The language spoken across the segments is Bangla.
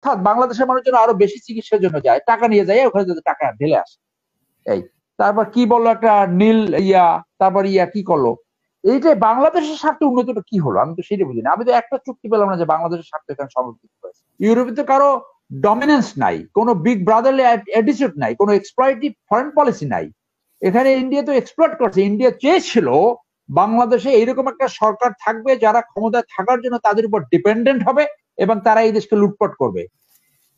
অর্থাৎ বাংলাদেশের মানুষ যেন আরো বেশি চিকিৎসার জন্য যায়, টাকা নিয়ে যায়, ওখানে যদি টাকা ঢেলে আসে। এই তারপর কি বললো একটা নীল তারপর কি করলো, এইটাই বাংলাদেশের স্বার্থে উন্নতিটা কি হলো, আমি তো সেটা বুঝি না। আমি তো একটা চুক্তি পেলাম না যে বাংলাদেশের স্বার্থ এখানে সংরক্ষিত হয়েছে। ইউরোপে তো কারো ডমিনেন্স নাই, কোনো বিগ ব্রাদারলি অ্যাটিটিউড নাই, কোনো এক্সপ্লয়েটিভ ফরেন পলিসি নাই। এখানে ইন্ডিয়া তো এক্সপ্লয়েট করছে। ইন্ডিয়া চেয়েছিল বাংলাদেশে এইরকম একটা সরকার থাকবে যারা ক্ষমতায় থাকার জন্য তাদের উপর ডিপেন্ডেন্ট হবে এবং তারা এই দেশকে লুটপাট করবে।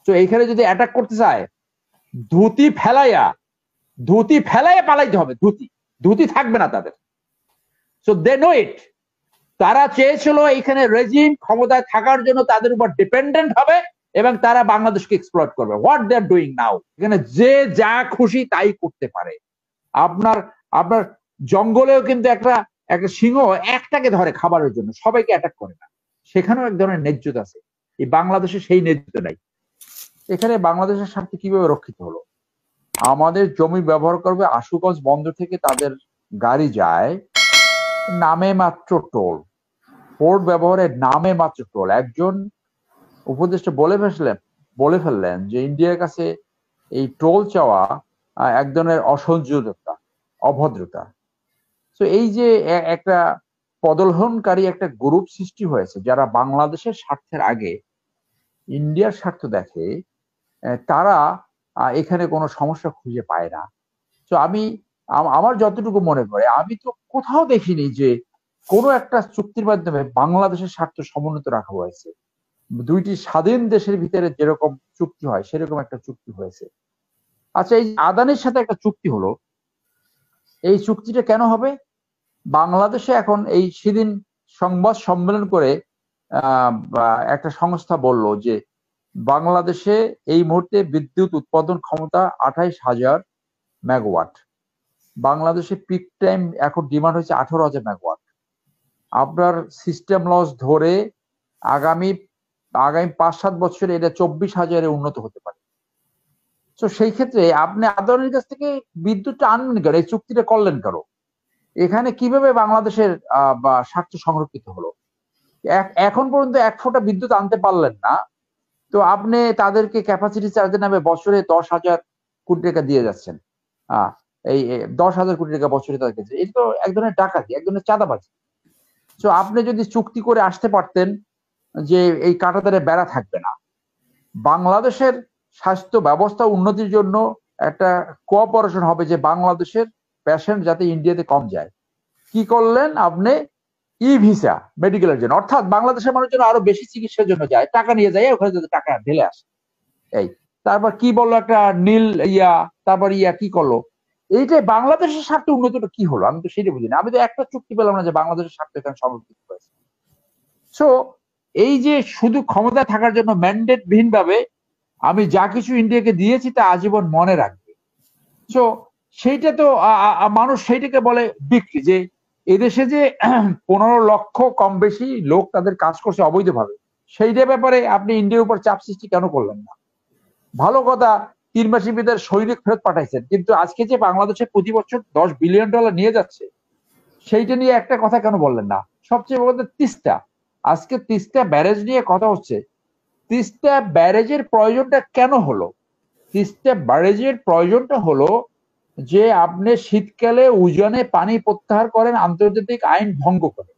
তো এইখানে যদি অ্যাটাক করতে চায়, ধুতি ফেলাইয়া পালাইতে হবে। ধুতি থাকবে না তাদের। সো দে নো ইট। তারা চেয়েছিল এখানে রেজিম ক্ষমতায় থাকার জন্য তাদের উপর ডিপেন্ডেন্ট হবে এবং তারা বাংলাদেশকে এক্সপ্লয়েট করবে। What they are doing now, এখানে যে যা খুশি তাই করতে পারে। আপনার আপনার জঙ্গলেও কিন্তু একটা সিংহ একটাকে ধরে খাবারের জন্য, সবাইকে অ্যাটাক করে না। সেখানেও এক ধরনের ন্যায্যতা আছে। এই বাংলাদেশে সেই ন্যায্যতা নাই। এখানে বাংলাদেশের স্বার্থ কিভাবে রক্ষিত হলো? আমাদের জমি ব্যবহার করবে, আশুগঞ্জ বন্দর থেকে তাদের গাড়ি যায়, নামে মাত্র টোল। পোর্ট ব্যবহারের নামে মাত্র টোল। একজন উপদেষ্টা বলে ফেললেন যে ইন্ডিয়ার কাছে এই টোল চাওয়া এক ধরনের অসহযোগিতা, অভদ্রতা। তো এই যে একটা প্রদলহনকারী একটা গ্রুপ সৃষ্টি হয়েছে যারা বাংলাদেশের স্বার্থের আগে ইন্ডিয়ার স্বার্থ দেখে, তারা এখানে কোনো সমস্যা খুঁজে পায় না। তো আমার যতটুকু মনে পড়ে, আমি তো কোথাও দেখিনি যে কোনো একটা চুক্তির মাধ্যমে বাংলাদেশের স্বার্থ সমুন্নত রাখা হয়েছে। দুইটি স্বাধীন দেশের ভিতরে যেরকম চুক্তি হয় সেরকম একটা চুক্তি হয়েছে। আচ্ছা, এই আদানির সাথে একটা চুক্তি হলো, এই চুক্তিটা কেন হবে? বাংলাদেশে এখন এই সেদিন সংবাদ সম্মেলন করে একটা সংস্থা বলল যে বাংলাদেশে এই মুহূর্তে বিদ্যুৎ উৎপাদন ক্ষমতা 28,000 মেগাওয়াট। বাংলাদেশে পিক টাইম এখন ডিমান্ড হচ্ছে 18,000 মেগাওয়াট। আপনার সিস্টেম লস ধরে আগামী 5-7 বছরে এটা 24,000-এ উন্নত হতে পারে। তো সেই ক্ষেত্রে আপনি আদানির কাছ থেকে বিদ্যুৎটা আনবেন কেন? এই চুক্তিটা করলেন কেন? এখানে কিভাবে বাংলাদেশের স্বার্থ সংরক্ষিত হলো? এখন পর্যন্ত 1 ফোঁটা বিদ্যুৎ আনতে পারলেন না, তো আপনি তাদেরকে ক্যাপাসিটি চার্জের নামে বছরে 10,000 কোটি টাকা দিয়ে যাচ্ছেন। এই 10,000 কোটি টাকা বছরে তাদেরকে, এটা তো এক ধরনের ডাকাতি, এক ধরনের চাঁদাবাজি। তো আপনি যদি চুক্তি করে আসতে পারতেন যে এই কাঁটাতারে বেড়া থাকবে না, বাংলাদেশের স্বাস্থ্য ব্যবস্থা উন্নতির জন্য একটা কোঅপারেশন হবে যে বাংলাদেশের পেশেন্ট যাতে ইন্ডিয়াতে কম যায়। কি করলেন আপনি? ই ভিসা মেডিকেলের জন্য, অর্থাৎ বাংলাদেশের মানুষ যেন আরো বেশি চিকিৎসার জন্য যায়, টাকা নিয়ে যায়, ওখানে যদি টাকা ঢেলে আসে। এই তারপর কি বললো একটা নীল তারপর কি করলো, এইটাই বাংলাদেশের স্বার্থে উন্নতিটা কি হলো, আমি তো সেটা বুঝি না। আমি তো একটা চুক্তি পেলাম না যে বাংলাদেশের স্বার্থ এখানে সংরক্ষিত হয়েছে। সো এই যে শুধু ক্ষমতায় থাকার জন্য ম্যান্ডেট বিহীন ভাবে আমি যা কিছু ইন্ডিয়াকে দিয়েছি তা আজীবন মনে রাখবে। সো সেইটা তো মানুষ সেইটাকে বলে বিক্রি, যে এদেশে যে 15 লক্ষ কম বেশি লোক তাদের কাজ করছে অবৈধভাবে, সেইটার ব্যাপারে আপনি ইন্ডিয়ার উপর চাপ সৃষ্টি কেন করলেন না? ভালো কথা, 3 মাসের ভিতরে সৈনিক ফেরত পাঠাইছেন, কিন্তু আজকে যে বাংলাদেশে প্রতি বছর $10 বিলিয়ন নিয়ে যাচ্ছে, সেইটা নিয়ে একটা কথা কেন বললেন না? সবচেয়ে বড় তিস্তা, আজকে তিস্তা ব্যারেজ নিয়ে কথা হচ্ছে। তিস্তা ব্যারেজের প্রয়োজনটা কেন হলো? তিস্তা ব্যারেজের প্রয়োজনটা হলো যে আপনি শীতকালে উজানে পানি প্রত্যাহার করেন আন্তর্জাতিক আইন ভঙ্গ করে।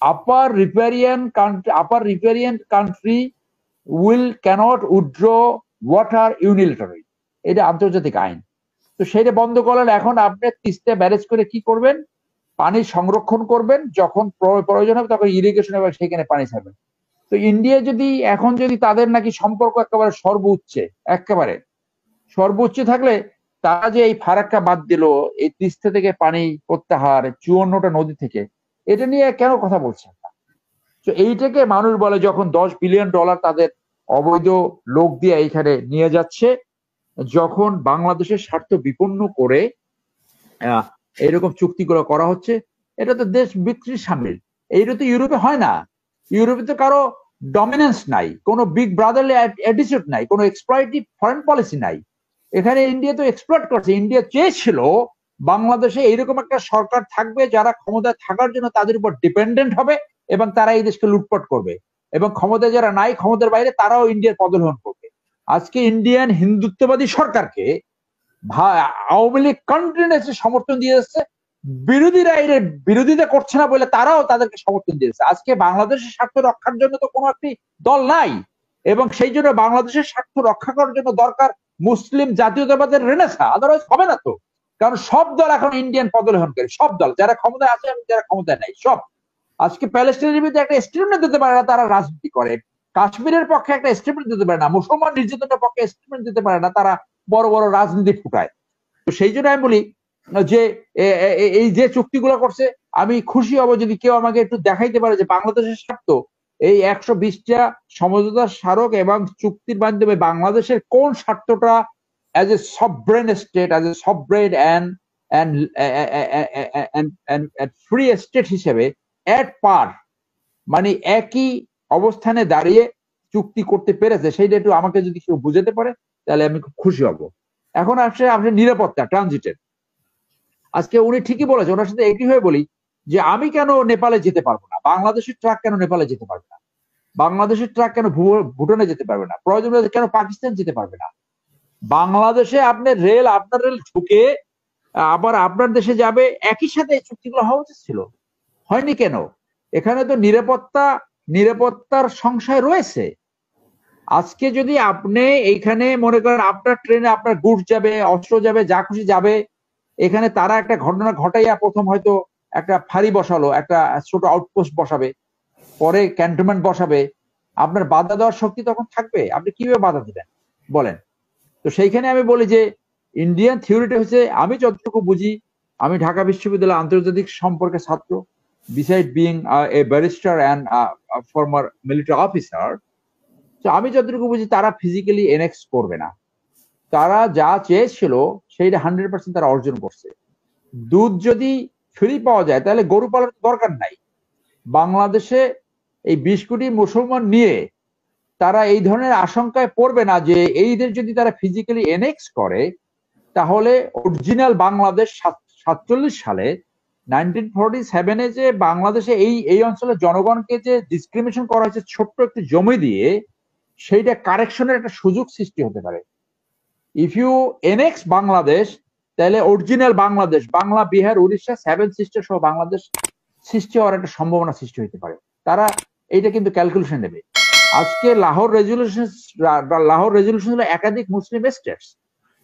Upper riparian country will cannot withdraw water unilaterally, এটা আন্তর্জাতিক আইন। তো সেটা বন্ধ করলেন। এখন আপনি তিস্তা ব্যারেজ করে কি করবেন? পানি সংরক্ষণ করবেন, যখন প্রয়োজন হবে তখন ইরিগেশন হবে, সেখানে পানি ছাড়বেন। তো ইন্ডিয়া এখন যদি তাদের নাকি সম্পর্ক একেবারে সর্বোচ্চ থাকলে, তারা যে এই ফারাক্কা বাদ দিল, এই তিস্তা থেকে পানি প্রত্যাহার 54টা নদী থেকে, এটা নিয়ে কেন কথা বলছেন না? তো এইটাকে মানুষ বলে যখন $10 বিলিয়ন তাদের অবৈধ লোক দিয়ে এইখানে নিয়ে যাচ্ছে, যখন বাংলাদেশের স্বার্থ বিপন্ন করে এরকম চুক্তিগুলো করা হচ্ছে, এটা তো দেশ বিক্রির সামিল। এইটা তো ইউরোপে হয় না। ইউরোপে তো কারো ডমিনেন্স নাই, কোনো বিগ ব্রাদারলি অ্যাটিটিউড নাই, কোনো এক্সপ্লয়েটিভ ফরেন পলিসি নাই। এখানে ইন্ডিয়া তো এক্সপ্লয়েট করছে। ইন্ডিয়া চেয়েছিল বাংলাদেশে এইরকম একটা সরকার থাকবে যারা ক্ষমতায় থাকার জন্য তাদের উপর ডিপেন্ডেন্ট হবে এবং তারা এই দেশকে লুটপাট করবে, এবং ক্ষমতায় যারা নাই, ক্ষমতার বাইরে, তারাও ইন্ডিয়ার পদগ্রহণ করবে। আজকে ইন্ডিয়ান হিন্দুত্ববাদী সরকারকে আওয়ামী লীগ কন্টিনিউয়াসলি সমর্থন দিয়ে যাচ্ছে, বিরোধীরা এর বিরোধিতা করছে না বলে তারাও তাদেরকে সমর্থন দিয়েছে। আজকে বাংলাদেশের স্বার্থ রক্ষার জন্য তো কোনো একটি দল নাই, এবং সেই জন্য বাংলাদেশের স্বার্থ রক্ষা করার জন্য দরকার মুসলিম জাতীয়তাবাদের রেনেসা, আদারওয়াইজ হবে না তো। কারণ সব দল এখন ইন্ডিয়ান পদলেহনকারী, সব দল, যারা ক্ষমতায় আছে এবং যারা ক্ষমতায় নাই, সব আজকে প্যালেস্টাইনের বিরুদ্ধে একটা স্টেটমেন্ট দিতে পারে না, তারা রাজনীতি করে। কাশ্মীরের পক্ষে একটা স্টেটমেন্ট দিতে পারে না, মুসলমান নির্যাতনের পক্ষে স্টেটমেন্ট দিতে পারে না, তারা বড় বড় রাজনীতি ফুটায়। তো সেই জন্য আমি বলি যে এই যে চুক্তিগুলো করছে, আমি খুশি হব যদি কেউ আমাকে একটু দেখাইতে পারে যে বাংলাদেশের স্বার্থ এই 120টা সমঝোতার স্মারক এবং চুক্তির মাধ্যমে বাংলাদেশের কোন স্বার্থটা as a sovereign state, as a sovereign and free state হিসেবে at par, মানে একই অবস্থানে দাঁড়িয়ে চুক্তি করতে পেরেছে, সেইটা একটু আমাকে যদি কেউ বুঝাতে পারে তাহলে আমি খুব খুশি হব। এখন আসলে আপনি নিরাপত্তা ট্রানজিটের, আজকে উনি ঠিকই বলেছে, ওনার সাথে এগ্রি হয়ে বলি যে আমি কেন নেপালে যেতে পারবো না, বাংলাদেশের ট্রাক কেন নেপালে যেতে পারবে না, বাংলাদেশের ট্রাক কেন ভুটানে যেতে পারবে না, প্রয়োজন কেন পাকিস্তান যেতে পারবে না। বাংলাদেশে আপনার রেল ঢুকে আবার আপনার দেশে যাবে, একই সাথে এই চুক্তিগুলো হওয়া উচিত ছিল, হয়নি কেন? এখানে তো নিরাপত্তার সংশয় রয়েছে। আজকে যদি আপনি এইখানে মনে করেন আপনার ট্রেনে আপনার গুডস যাবে, অস্ত্র যাবে, যা খুশি যাবে, এখানে তারা একটা ঘটনা ঘটাইয়া প্রথম হয়তো একটা ফাঁড়ি বসালো, একটা ছোট আউটপোস্ট বসাবে, পরে ক্যান্টনমেন্ট বসাবে, আপনার বাধা দেওয়ার শক্তি তখন থাকবে? আপনি কিভাবে বাধা দিবেন বলেন? তো সেইখানে আমি বলি যে ইন্ডিয়ান থিওরিটা হচ্ছে, আমি যতটুকু বুঝি, আমি ঢাকা বিশ্ববিদ্যালয় আন্তর্জাতিক সম্পর্কের ছাত্র, beside being a barrister and former military officer. তো আমি যতটুকু বুঝি তারা ফিজিক্যালি এনেক্স করবে না, তারা যা চেয়েছিল সেইটা 100% তারা অর্জন করছে। দুধ যদি ফ্রি পাওয়া যায় তাহলে গরু পালন দরকার নাই। বাংলাদেশে এই 20 কোটি মুসলমান নিয়ে তারা এই ধরনের আশঙ্কায় পড়বে না যে এইদের যদি তারা ফিজিক্যালি এনেক্স করে তাহলে অরিজিনাল বাংলাদেশ 47 সালে 1947-এ যে বাংলাদেশে এই অঞ্চলের জনগণকে যে ডিসক্রিমিনেশন করা হয়েছে ছোট্ট একটি জমি দিয়ে, সেইটা কারেকশনের একটা সুযোগ সৃষ্টি হতে পারে। ইফ ইউ এনেক্স বাংলাদেশ, তাহলে অরিজিনাল বাংলাদেশ, বাংলা, বিহার, উড়িষ্যা, 7 সিস্টার সহ বাংলাদেশ সৃষ্টি হওয়ার একটা সম্ভাবনা সৃষ্টি হতে পারে। তারা এইটা কিন্তু ক্যালকুলেশন নেবে। আজকে লাহোর রেজলিউশন হলো একাধিক মুসলিম স্টেটস,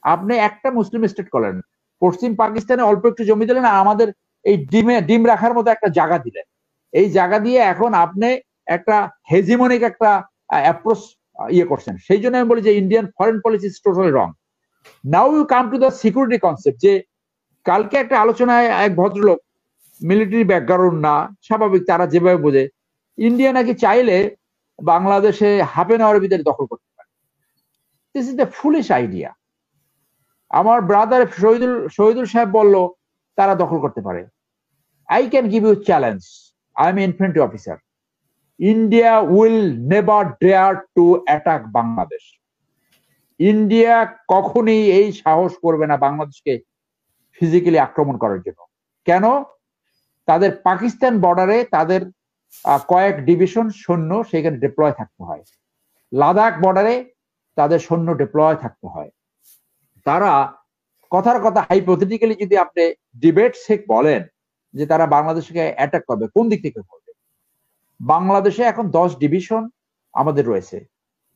আপনি একটা মুসলিম স্টেট করলেন, পশ্চিম পাকিস্তানে অল্প একটু জমি দিলেন, আর আমাদের এই ডিম রাখার মতো একটা জায়গা দিলেন। এই জায়গা দিয়ে এখন আপনি একটা হেজিমনিক একটা অ্যাপ্রোচ ইয়ে করছেন। সেই জন্য আমি বলি যে Indian foreign policy is totally wrong. Now you come to the security concept, যে কালকে একটা আলোচনায় এক ভদ্রলোক, মিলিটারি ব্যাকগ্রাউন্ড না, স্বাভাবিক তারা যেভাবে বোঝে, ইন্ডিয়া নাকি চাইলে বাংলাদেশে হাফ এন আওয়ারের ভিতরে দখল করতে পারে। This is the foolish idea. আমার ব্রাদার শহীদুল সাহেব বলল তারা দখল করতে পারে। I can give you challenge, I am infantry officer, India will never dare to attack Bangladesh. India কখনই এই সাহস করবে না বাংলাদেশকে ফিজিক্যালি আক্রমণ করার জন্য। কেন? তাদের পাকিস্তান বর্ডারে তাদের কয়েক ডিভিশন সৈন্য সেখানে ডিপ্লয় থাকতে হয়, লাদাখ বর্ডারে তাদের সৈন্য ডিপ্লয় থাকতে হয়। তারা কথার কথা হাইপোথেটিক্যালি যদি আপনি ডিবেট সেক বলেন যে তারা বাংলাদেশকে অ্যাটাক করবে, কোন দিক থেকে করবে? বাংলাদেশে এখন 10 ডিভিশন আমাদের রয়েছে।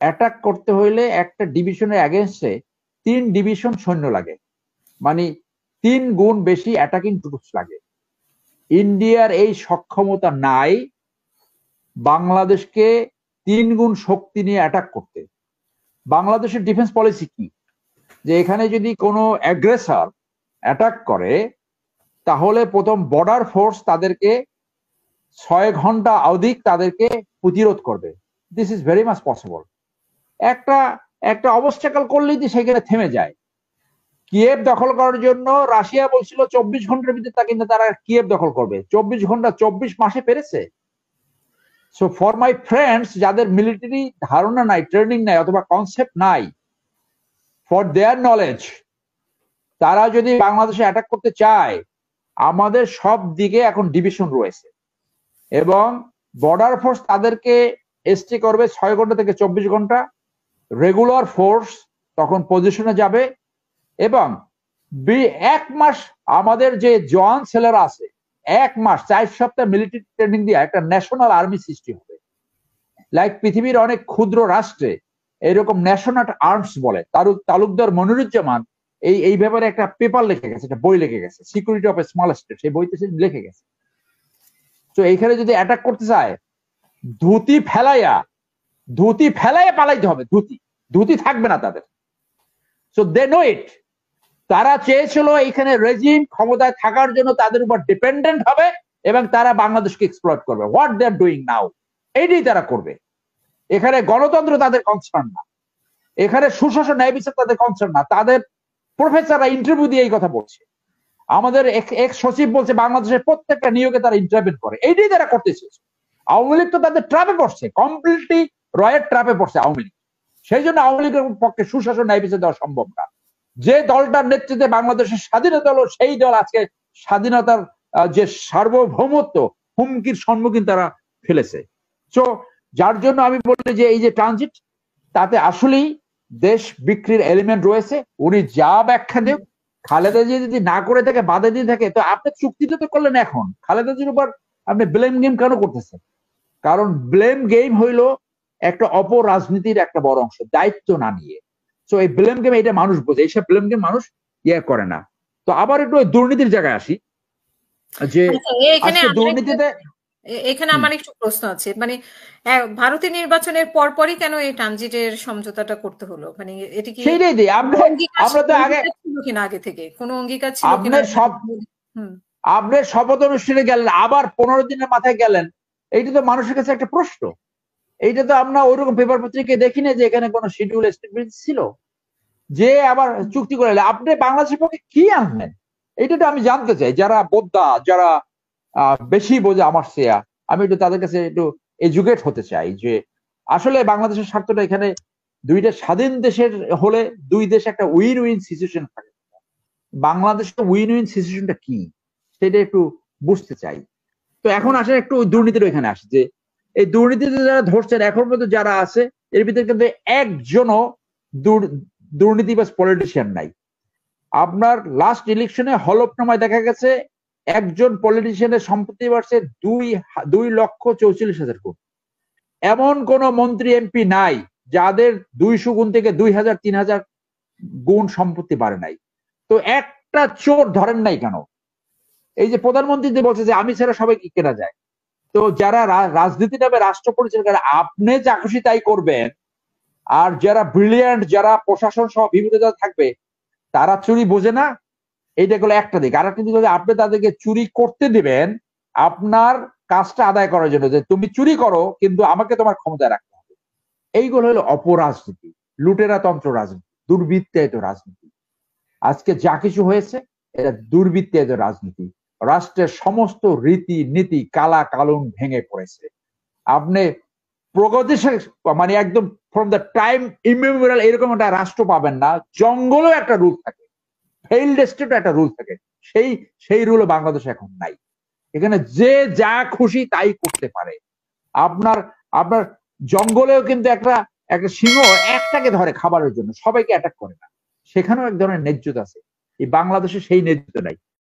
অ্যাটাক করতে হইলে একটা ডিভিশনের এগেইনস্টে 3 ডিভিশন সৈন্য লাগে, মানে 3 গুণ বেশি অ্যাটাকিং ট্রুপস লাগে। ইন্ডিয়ার এই সক্ষমতা নাই বাংলাদেশকে 3 গুণ শক্তি নিয়ে অ্যাটাক করতে। বাংলাদেশের ডিফেন্স পলিসি কি? যে এখানে যদি কোনো অ্যাগ্রেসর অ্যাটাক করে তাহলে প্রথম বর্ডার ফোর্স তাদেরকে 6 ঘন্টা অধিক তাদেরকে প্রতিরোধ করবে। This is very much possible. একটা অবস্টাকল করলেই সেখানে থেমে যায়। কিয়েভ দখল করার জন্য রাশিয়া বলছিল 24 ঘন্টার ভিতরে কিন্তু তারা কিয়েভ দখল করবে। 24 ঘন্টা 24 মাসে পেরেছে। সো ফর মাই ফ্রেন্ডস যাদের মিলিটারি ধারণা নাই, ট্রেনিং নাই অথবা কনসেপ্ট নাই, ফর দেয়ার নলেজ, তারা যদি বাংলাদেশে অ্যাটাক করতে চায়, আমাদের সব দিকে এখন ডিভিশন রয়েছে এবং বর্ডার ফোর্স তাদেরকে এসটি করবে 6 ঘন্টা থেকে 24 ঘন্টা, রেগুলার ফোর্স তখন পজিশনে যাবে এবং 1 মাস আমাদের যে জওয়ান ছেলেরা আছে 1 মাস 4 সপ্তাহ মিলিটারি ট্রেনিং দিয়ে একটা ন্যাশনাল আর্মি সৃষ্টি হবে। লাইক পৃথিবীর অনেক ক্ষুদ্র রাষ্ট্রে এরকম ন্যাশনাল আর্মস বলে। তালুকদার মনিরুজ্জামান এই ব্যাপারে একটা পেপার লিখে গেছে, একটা বই লিখে গেছে, security of a small state, সেই বইতে সে লিখে গেছে। তো এইখানে যদি অ্যাটাক করতে চায় ধুতি ফেলাইয়া পালাইতে হবে, ধুতি থাকবে না তাদের। সো দে নো ইট। তারা চেয়েছিল এখানে রেজিম ক্ষমতায় থাকার জন্য তাদের উপর ডিপেন্ডেন্ট হবে এবং তারা বাংলাদেশকে এক্সপ্লয়েট করবে। What they are doing now, এইটাই তারা করবে। এখানে গণতন্ত্র তাদের কনসার্ন না, এখানে সুশাসন ন্যায় বিচার তাদের কনসার্ন না। তাদের প্রফেসররা ইন্টারভিউ দিয়ে এই কথা বলছে, আমাদের এক সচিব বলছে বাংলাদেশের প্রত্যেকটা নিয়োগে তারা ইন্টারভিউ করে। এইটাই তারা করতে চেয়েছে। আওয়ামী লীগ তো তাদের ট্র্যাপে পড়ছে, কমপ্লিটলি রয়ের ট্র্যাপে পড়ছে আওয়ামী লীগ। সেই জন্য আওয়ামী লীগের পক্ষে সুশাসন ন্যায় বিচার দেওয়া সম্ভব না। যে দলটার নেতৃত্বে বাংলাদেশের স্বাধীনতা হলো সেই দল আজকে স্বাধীনতার যে সার্বভৌমত্ব হুমকির সম্মুখীন তারা ফেলেছে। সো যার জন্য আমি বলি যে এই যে ট্রানজিট, তাতে আসলেই দেশ বিক্রির এলিমেন্ট রয়েছে। উনি যা ব্যাখ্যা দেব, খালেদা জিয়া যদি না করে থাকে, বাধা দিয়ে থাকে, তো আপনি চুক্তিটা তো করলেন, এখন খালেদা জির উপর আপনি ব্লেম গেম কেন করতেছেন? কারণ ব্লেম গেম হইলো একটা অপরাজনীতির একটা বড় অংশ, দায়িত্ব না নিয়ে। তো এই ব্লেম গেম এটা মানুষ বোঝে, এইসব ব্লেম গেম মানুষ করে না। তো আবার একটু ওই দুর্নীতির জায়গায় আসি, যে আজকে দুর্নীতিতে এখানে আমার একটু প্রশ্ন আছে। মানে ভারতের নির্বাচনের পরপরই কেন এই ট্রানজিটের সমঝোতাটা করতে হলো? মানে এটি কি সেইটাই দিই আমরা তো আগে ছিল কিনা, আগে থেকে কোনো অঙ্গীকার ছিল কিনা? আপনি শপথ অনুষ্ঠানে গেলেন, আবার 15 দিনের মাথায় গেলেন, এইটা তো মানুষের কাছে একটা প্রশ্ন। এইটা তো আমরা ওইরকম পেপার পত্রিকায় দেখি না যে এখানে কোনো শিডিউল স্টেটমেন্ট ছিল, যে আবার চুক্তি করে আপনি বাংলাদেশের পক্ষে কি আনলেন, এইটা তো আমি জানতে চাই। যারা বোদ্ধা, যারা বেশি বোঝে আমার চেয়া, আমি একটু তাদের কাছে একটু এডুকেট হতে চাই যে আসলে বাংলাদেশের স্বার্থটা এখানে দুইটা স্বাধীন দেশের হলে দুই দেশ একটা উইন উইন সিচুয়েশন থাকে। বাংলাদেশের উইন উইন সিচুয়েশনটা কি সেটা একটু বুঝতে চাই। তো এখন আসে একটু ওই দুর্নীতির ওইখানে আসে, যে এই দুর্নীতিতে যারা ধরছেন এখন পর্যন্ত যারা আছে এর ভিতরে কিন্তু একজনও দুর্নীতিবাজ পলিটিশিয়ান নাই। আপনার লাস্ট ইলেকশনে হলফনামায় দেখা গেছে একজন পলিটিশিয়ানের সম্পত্তি বাড়ছে 2,64,000 কোটি। এমন কোন মন্ত্রী এমপি নাই যাদের 200 গুণ থেকে 2,000 3,000 গুণ সম্পত্তি বাড়ে নাই। তো একটা চোর ধরেন নাই কেন? এই যে প্রধানমন্ত্রী যে বলছে যে আমি ছাড়া সবাই কি কেনা যায়, তো যারা রাজনীতি নামে রাষ্ট্র পরিচালনা করে আপনি যা খুশি তাই করবেন, আর যারা ব্রিলিয়ান্ট, যারা প্রশাসন সহ বিভিন্ন জায়গায় থাকবে, তারা চুরি বোঝে না। এইটা হলো একটা দিক। আর একটা দিক হচ্ছে আপনি তাদেরকে চুরি করতে দিবেন আপনার কাজটা আদায় করার জন্য, যে তুমি চুরি করো কিন্তু আমাকে তোমার ক্ষমতায় রাখতে হবে। এইগুলো হলো অপরাজনীতি, লুটেরা তন্ত্র রাজনীতি, দুর্বৃত্তায়িত রাজনীতি। আজকে যা কিছু হয়েছে এটা দুর্বৃত্তায়িত রাজনীতি। রাষ্ট্রের সমস্ত রীতি নীতি কালা কানুন ভেঙে পড়েছে। আপনি প্রগতিশীল মানে একদম ফ্রম দ্য টাইম ইমেমোরিয়াল এরকম একটা রাষ্ট্র পাবেন না। জঙ্গলেও একটা রুল থাকে, ফেইল্ড স্টেটও একটা রুল থাকে, সেই রুল বাংলাদেশে এখন নাই। এখানে যে যা খুশি তাই করতে পারে। আপনার জঙ্গলেও কিন্তু একটা সিংহ একটাকে ধরে খাবারের জন্য, সবাইকে অ্যাটাক করে না। সেখানেও এক ধরনের ন্যায্যতা আছে। এই বাংলাদেশে সেই ন্যায্যতা নাই।